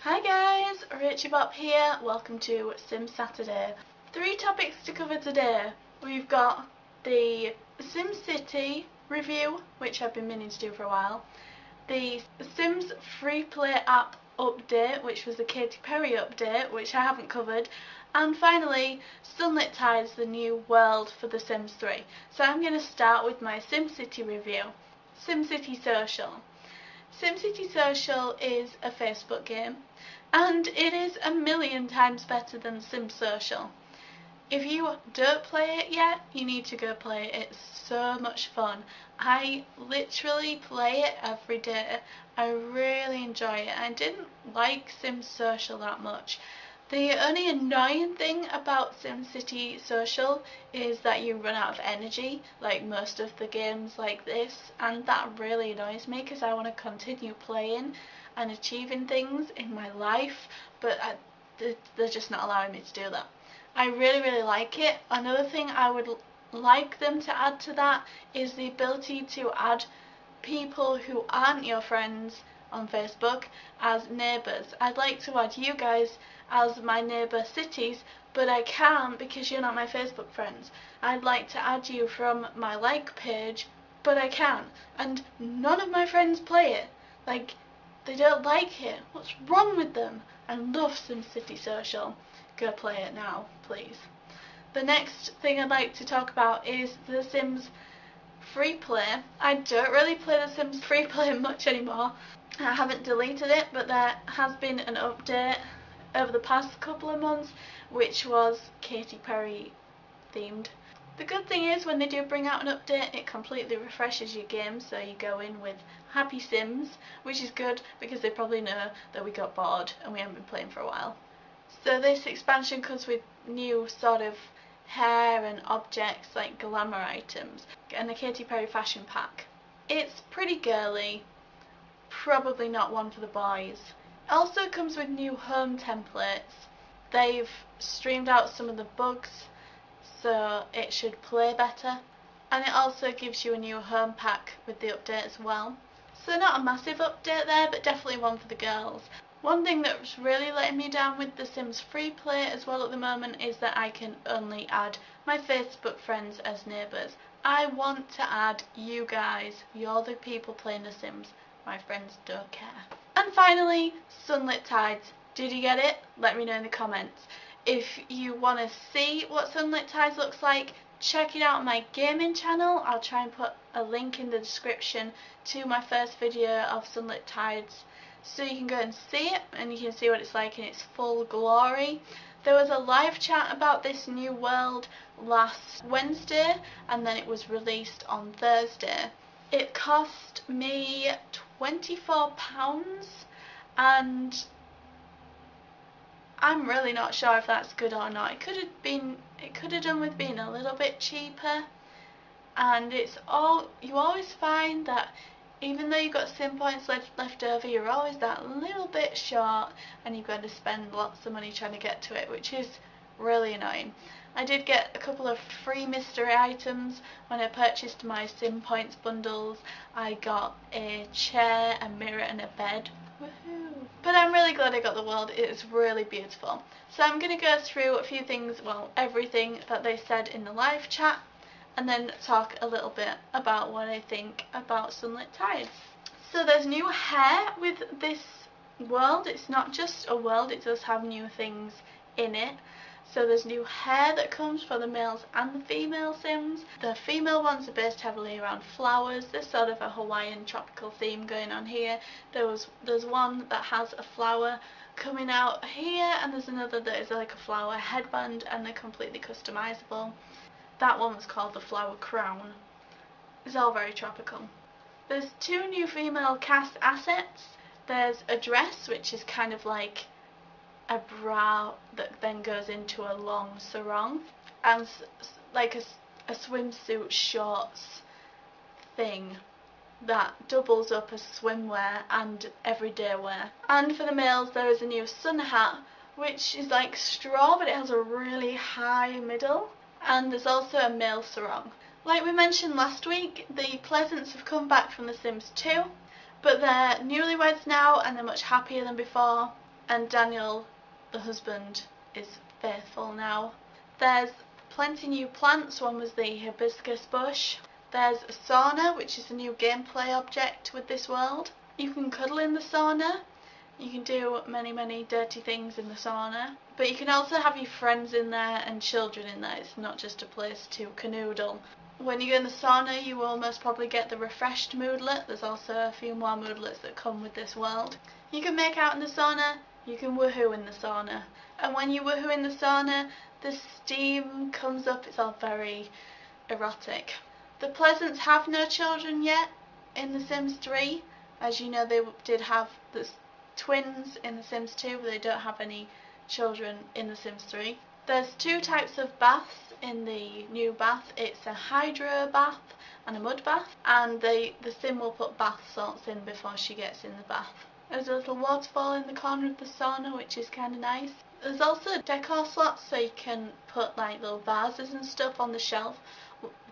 Hi guys, Rachybop here. Welcome to Saturday. 3 topics to cover today. We've got the Simcity review, which I've been meaning to do for a while, the Sims Freeplay app update, which was the Katy Perry update, which I haven't covered, and finally Sunlit Tides, the new world for The Sims 3. So I'm going to start with my Simcity review. Simcity Social. Simcity Social is a Facebook game, and it is a million times better than Sim Social. If you don't play it yet, you need to go play it. It's so much fun. I literally play it every day. I really enjoy it. I didn't like Sim Social that much. The only annoying thing about SimCity Social is that you run out of energy, like most of the games like this, and that really annoys me because I want to continue playing and achieving things in my life, but they're just not allowing me to do that. I really like it. Another thing I would like them to add to that is the ability to add people who aren't your friends on Facebook as neighbours. I'd like to add you guys as my neighbour cities, but I can't because you're not my Facebook friends. I'd like to add you from my like page, but I can't, and none of my friends play it. Like, they don't like it. What's wrong with them? I love SimCity Social. Go play it now, please. The next thing I'd like to talk about is The Sims Freeplay. I don't really play The Sims Freeplay much anymore. I haven't deleted it, but there has been an update over the past couple of months which was Katy Perry themed. The good thing is when they do bring out an update, it completely refreshes your game, so you go in with happy Sims, which is good because they probably know that we got bored and we haven't been playing for a while. So this expansion comes with new sort of hair and objects like glamour items and the Katy Perry fashion pack. It's pretty girly, probably not one for the boys. It also comes with new home templates. They've streamed out some of the bugs so it should play better, and it also gives you a new home pack with the update as well. So not a massive update there, but definitely one for the girls. One thing that's really letting me down with The Sims Freeplay as well at the moment is that I can only add my Facebook friends as neighbours. I want to add you guys. You're the people playing The Sims. My friends don't care. And finally, Sunlit Tides. Did you get it? Let me know in the comments. If you want to see what Sunlit Tides looks like, check it out on my gaming channel. I'll try and put a link in the description to my first video of Sunlit Tides so you can go and see it and you can see what it's like in its full glory. There was a live chat about this new world last Wednesday and then it was released on Thursday. It cost me £24 and I'm really not sure if that's good or not. It could have done with being a little bit cheaper, and you always find that even though you've got sim points left over, you're always that little bit short and you've got to spend lots of money trying to get to it, which is really annoying. I did get a couple of free mystery items when I purchased my sim points bundles. I got a chair, a mirror and a bed. Woohoo! But I'm really glad I got the world. It is really beautiful. So I'm going to go through a few things, well, everything that they said in the live chat, and then talk a little bit about what I think about Sunlit Tides. So there's new hair with this world. It's not just a world, it does have new things in it. So there's new hair that comes for the males and the female Sims. The female ones are based heavily around flowers. There's sort of a Hawaiian tropical theme going on here. There's one that has a flower coming out here, and there's another that is like a flower headband, and they're completely customizable. That one was called the flower crown. It's all very tropical. There's 2 new female cast assets. There's a dress, which is kind of like a bra that then goes into a long sarong, and like a swimsuit shorts thing that doubles up as swimwear and everyday wear. And for the males there is a new sun hat, which is like straw but it has a really high middle, and there's also a male sarong. Like we mentioned last week, the Pleasants have come back from The Sims 2, but they're newlyweds now and they're much happier than before. and Daniel, the husband, is faithful now. There's plenty new plants. One was the hibiscus bush. There's a sauna, which is a new gameplay object with this world. You can cuddle in the sauna. You can do many dirty things in the sauna. But you can also have your friends in there and children in there. It's not just a place to canoodle. When you go in the sauna, you will most probably get the refreshed moodlet. There's also a few more moodlets that come with this world. You can make out in the sauna. You can woohoo in the sauna. And when you woohoo in the sauna, the steam comes up. It's all very erotic. The Pleasants have no children yet in The Sims 3. As you know, they did have the twins in The Sims 2, but they don't have any children in The Sims 3. There's two types of baths in the new bath. It's a hydro bath and a mud bath, and the Sim will put bath salts in before she gets in the bath. There's a little waterfall in the corner of the sauna, which is kind of nice. There's also decor slots, so you can put like little vases and stuff on the shelf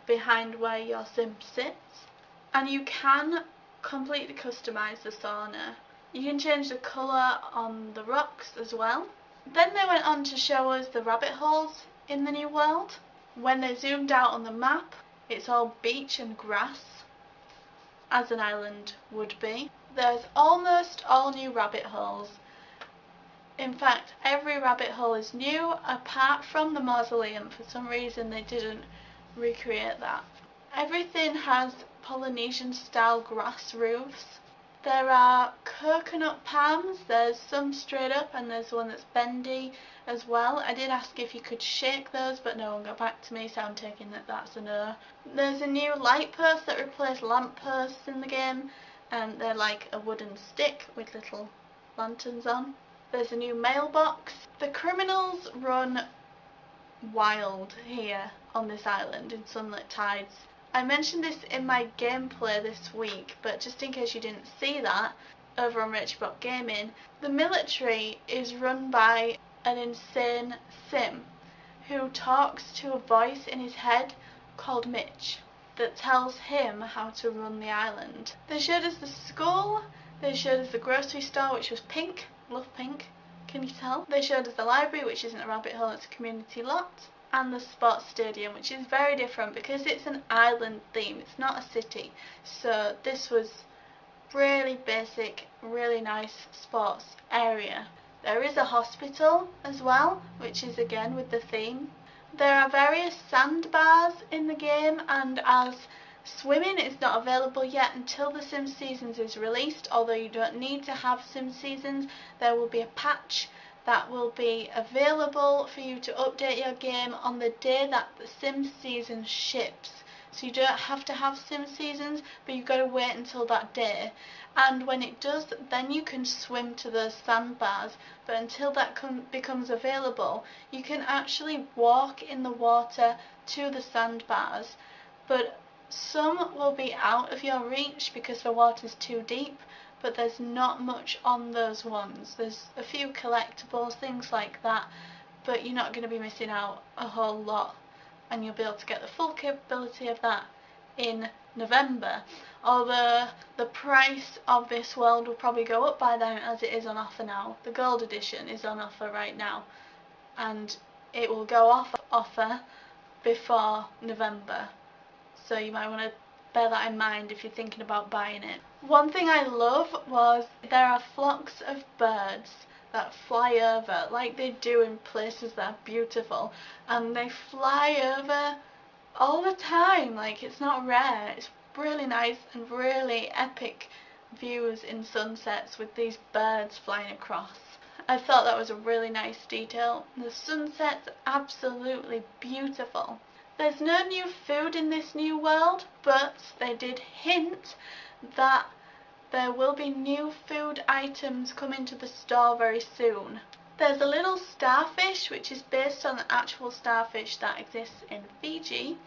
behind where your Sim sits. And you can completely customise the sauna. You can change the colour on the rocks as well. Then they went on to show us the rabbit holes in the new world. When they zoomed out on the map, it's all beach and grass, as an island would be. There's almost all new rabbit holes. In fact, every rabbit hole is new, apart from the mausoleum. For some reason they didn't recreate that. Everything has Polynesian style grass roofs. There are coconut palms. There's some straight up and there's one that's bendy as well. I did ask if you could shake those, but no one got back to me, so I'm taking that that's a no. There's a new light post that replaced lamp posts in the game, and they're like a wooden stick with little lanterns on. There's a new mailbox. The criminals run wild here on this island in Sunlit Tides. I mentioned this in my gameplay this week, but just in case you didn't see that, over on Rachybop Gaming, the military is run by an insane Sim who talks to a voice in his head called Mitch that tells him how to run the island. They showed us the school, they showed us the grocery store, which was pink. Love pink, can you tell? They showed us the library, which isn't a rabbit hole, it's a community lot, and the sports stadium, which is very different because it's an island theme, it's not a city. So this was really basic, really nice sports area. There is a hospital as well, which is again with the theme. There are various sandbars in the game, and as swimming is not available yet until the Sim Seasons is released, although you don't need to have Sim Seasons, there will be a patch that will be available for you to update your game on the day that the Sim Season ships. So you don't have to have Sim Seasons, but you've got to wait until that day. And when it does, then you can swim to those sandbars. But until that becomes available, you can actually walk in the water to the sandbars. But some will be out of your reach because the water's too deep, but there's not much on those ones. There's a few collectibles, things like that, but you're not going to be missing out a whole lot, and you'll be able to get the full capability of that in November. Although the price of this world will probably go up by then, as it is on offer now. The gold edition is on offer right now, and it will go off offer before November. So you might want to bear that in mind if you're thinking about buying it. One thing I love was there are flocks of birds that fly over like they do in places that are beautiful, and they fly over all the time. Like, it's not rare. It's really nice and really epic views in sunsets with these birds flying across. I thought that was a really nice detail. The sunset's absolutely beautiful. There's no new food in this new world, but they did hint that there will be new food items coming to the store very soon. There's a little starfish, which is based on the actual starfish that exists in Fiji,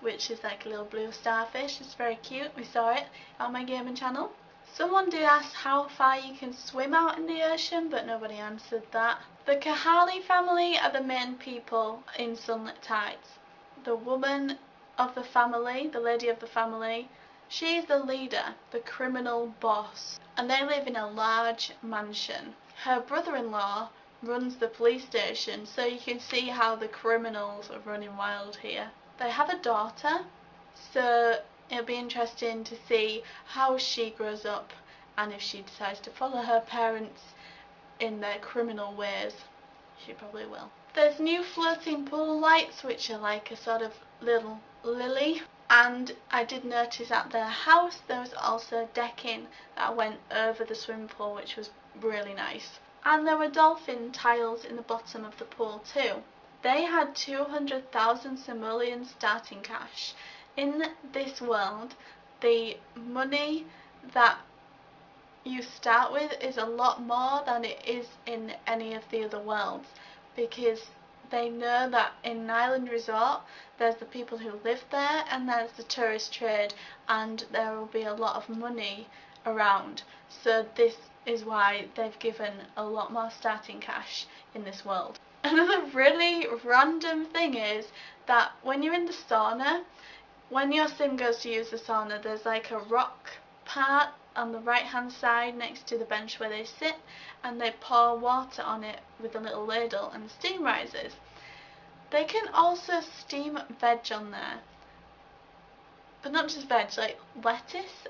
which is like a little blue starfish. It's very cute. We saw it on my gaming channel. Someone did ask how far you can swim out in the ocean, but nobody answered that. The Kahali family are the main people in Sunlit Tides. The woman of the family, the lady of the family, she's the leader, the criminal boss, and they live in a large mansion. her brother-in-law runs the police station, so you can see how the criminals are running wild here. They have a daughter, so it'll be interesting to see how she grows up and if she decides to follow her parents in their criminal ways. She probably will. There's new floating pool lights which are like a sort of little lily, and I did notice at their house there was also decking that went over the swimming pool, which was really nice. And there were dolphin tiles in the bottom of the pool too. They had 200,000 simoleons starting cash. In this world, the money that you start with is a lot more than it is in any of the other worlds, because they know that in an island resort there's the people who live there and there's the tourist trade, and there will be a lot of money around. So this is why they've given a lot more starting cash in this world. Another really random thing is that when you're in the sauna, when your sim goes to use the sauna, there's like a rock part on the right hand side next to the bench where they sit, and they pour water on it with a little ladle and steam rises. They can also steam veg on there, but not just veg, like lettuce.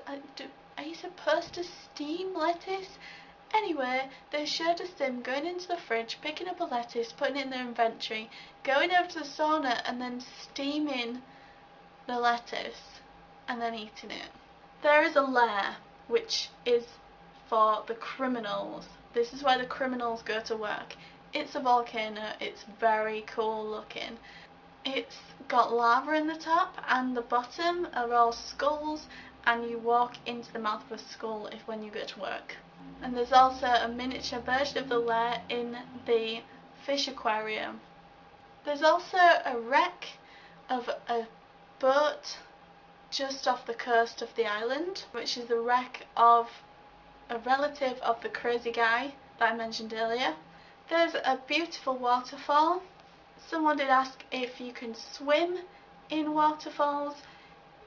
Are you supposed to steam lettuce? Anyway, they showed a sim going into the fridge, picking up a lettuce, putting it in their inventory, going over to the sauna and then steaming the lettuce and then eating it. There is a lair which is for the criminals. This is where the criminals go to work. It's a volcano, it's very cool looking. It's got lava in the top and the bottom are all skulls, and you walk into the mouth of a skull when you go to work. And there's also a miniature version of the lair in the fish aquarium. There's also a wreck of a boat just off the coast of the island, which is the wreck of a relative of the crazy guy that I mentioned earlier. There's a beautiful waterfall. Someone did ask if you can swim in waterfalls.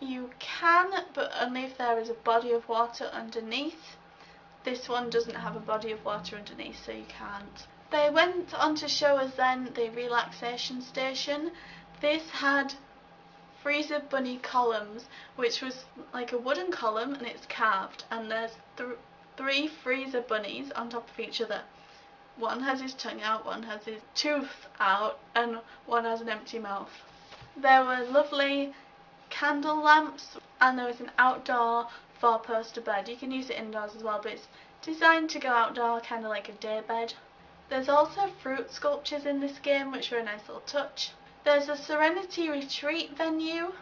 You can, but only if there is a body of water underneath. This one doesn't have a body of water underneath, so you can't. They went on to show us then the relaxation station. This had freezer bunny columns, which was like a wooden column and it's carved, and there's three freezer bunnies on top of each other. One has his tongue out, one has his tooth out, and one has an empty mouth. There were lovely candle lamps, and there was an outdoor 4-poster bed. You can use it indoors as well, but it's designed to go outdoor, kind of like a day bed. There's also fruit sculptures in this game, which are a nice little touch. There's a Serenity Retreat venue,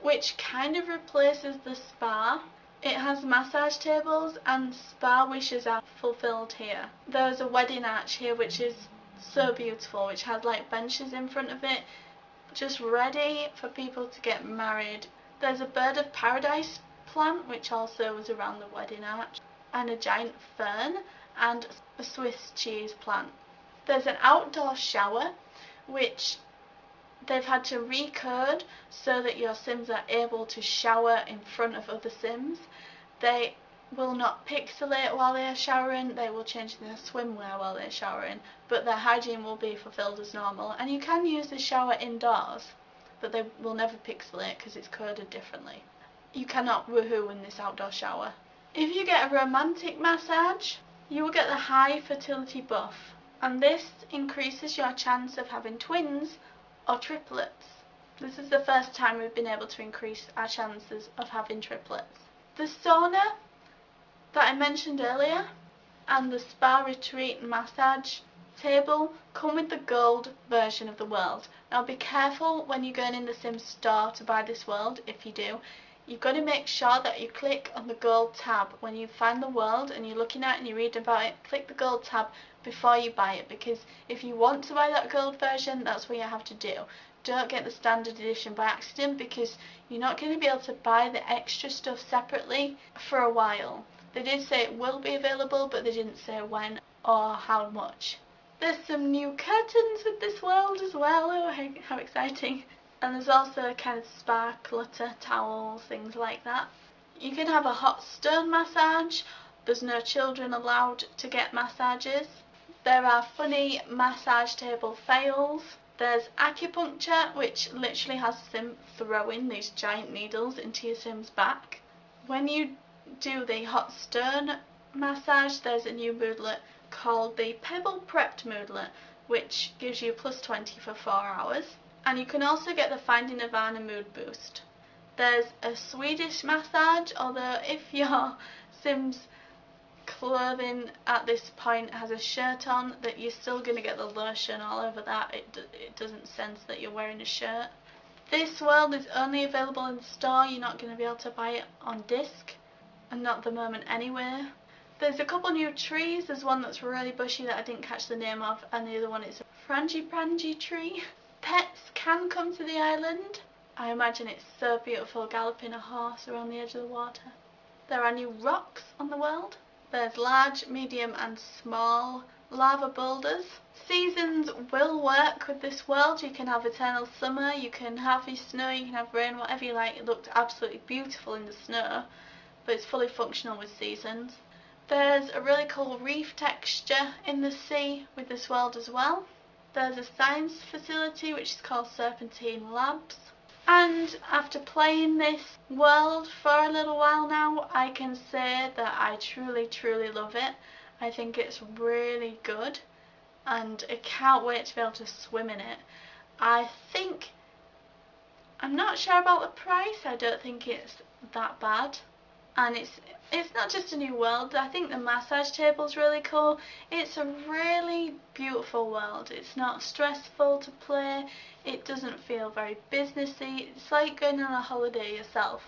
which kind of replaces the spa. It has massage tables and spa wishes are fulfilled here. There's a wedding arch here which is so beautiful, which has like benches in front of it, just ready for people to get married. There's a bird of paradise plant which also was around the wedding arch, and a giant fern and a Swiss cheese plant. There's an outdoor shower which they've had to recode so that your Sims are able to shower in front of other Sims. They will not pixelate while they are showering, they will change their swimwear while they're showering, but their hygiene will be fulfilled as normal. And you can use the shower indoors, but they will never pixelate because it's coded differently. You cannot woohoo in this outdoor shower. If you get a romantic massage, you will get the high fertility buff, and this increases your chance of having twins or triplets. This is the first time we've been able to increase our chances of having triplets. The sauna that I mentioned earlier and the spa retreat massage table come with the gold version of the world. Now be careful when you're going in the Sims store to buy this world. If you do, you've got to make sure that you click on the gold tab. When you find the world and you're looking at it and you read about it, click the gold tab before you buy it, because if you want to buy that gold version, that's what you have to do. Don't get the standard edition by accident, because you're not going to be able to buy the extra stuff separately for a while. They did say it will be available, but they didn't say when or how much. There's some new curtains with this world as well. Oh, how exciting. And there's also a kind of spa clutter, towels, things like that. You can have a hot stone massage. There's no children allowed to get massages. There are funny massage table fails. There's acupuncture, which literally has Sim throwing these giant needles into your Sim's back. When you do the hot stone massage, there's a new moodlet called the Pebble Prepped moodlet, which gives you plus 20 for 4 hours. And you can also get the Finding Nirvana mood boost. There's a Swedish massage, although if your Sim's clothing at this point has a shirt on, that you're still going to get the lotion all over that. It doesn't sense that you're wearing a shirt. This world is only available in store. You're not going to be able to buy it on disc, and not at the moment anyway. There's a couple new trees. There's one that's really bushy that I didn't catch the name of, and the other one is a frangipani tree. Pets can come to the island. I imagine it's so beautiful galloping a horse around the edge of the water. There are new rocks on the world. There's large, medium and small lava boulders. Seasons will work with this world. You can have eternal summer, you can have your snow, you can have rain, whatever you like. It looked absolutely beautiful in the snow, but it's fully functional with seasons. There's a really cool reef texture in the sea with this world as well. There's a science facility which is called Serpentine Labs. And after playing this world for a little while now, I can say that I truly love it. I think it's really good, and I can't wait to be able to swim in it. I'm not sure about the price. I don't think it's that bad. And it's not just a new world. I think the massage table's really cool. It's a really beautiful world. It's not stressful to play. It doesn't feel very businessy. It's like going on a holiday yourself.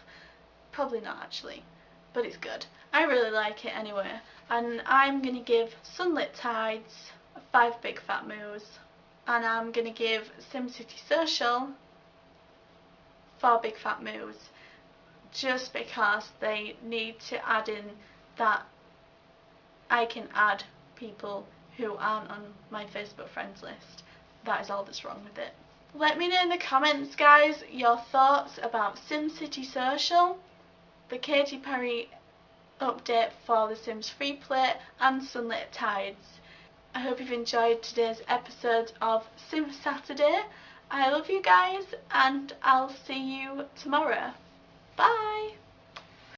Probably not actually, but it's good. I really like it anyway. And I'm going to give Sunlit Tides 5 big fat moos. And I'm going to give Simcity Social 4 big fat moos. Just because they need to add in that I can add people who aren't on my Facebook friends list. That is all that's wrong with it. Let me know in the comments, guys, your thoughts about Simcity Social, the Katy Perry update for The Sims Freeplay, and Sunlit Tides. I hope you've enjoyed today's episode of Sim Saturday. I love you guys, and I'll see you tomorrow. Bye!